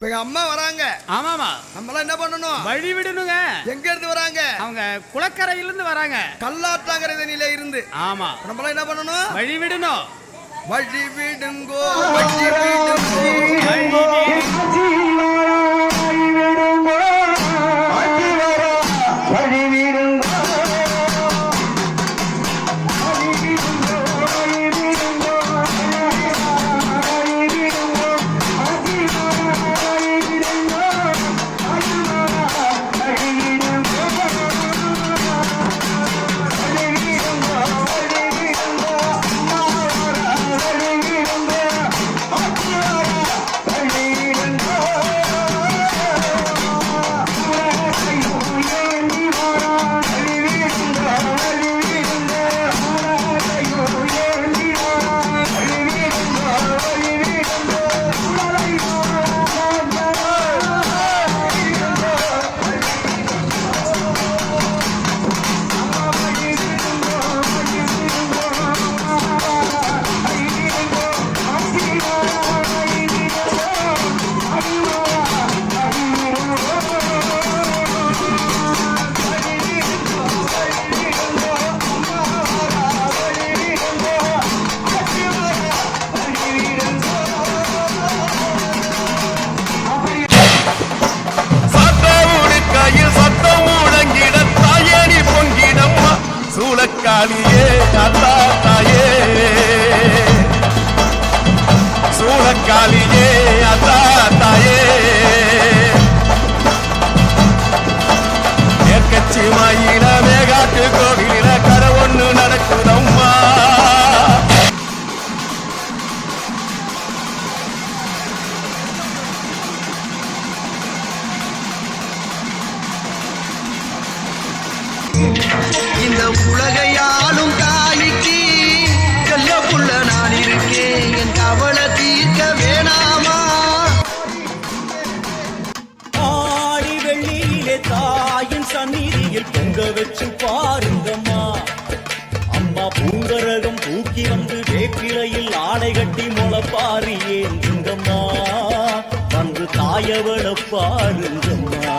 இப்ப அம்மா வராங்க. ஆமாமா. நம்மளாம் என்ன பண்ணணும்? வழி விடணுங்க. எங்க இருந்து வராங்க? அவங்க குளக்கரையில இருந்து வராங்க. கல்லாற்றாங்கரை தண்ணியில இருந்து. ஆமா. நம்மளாம் என்ன பண்ணணும்? வழி விடணும். வழி விடுங்கோ, வழி விடுங்கோ, வழி விடுங்கோ. சூளக்காளியே தாத்தா தாயே, சூளக்காளியே அத்தா தாயே, மேற்கட்சி மாயில மேகாட்டு கோவில கரை ஒண்ணு நடக்குதம்மா. இந்த உலகையாளும் தாய்க்கு செல்ல புள்ள நான் இருக்கேன், என் கவலை தீர்க்க வேணாமா? ஆடி வெள்ளியிலே தாயின் சந்நிதியில் பொங்க வச்சு பாருங்கம்மா. அம்மா பூங்கரகம் தூக்கி வந்து வேப்பிலையில் ஆடை கட்டி முளைப்பாரி ஏந்துங்கம்மா. வந்து தாயவள பாருங்கம்மா.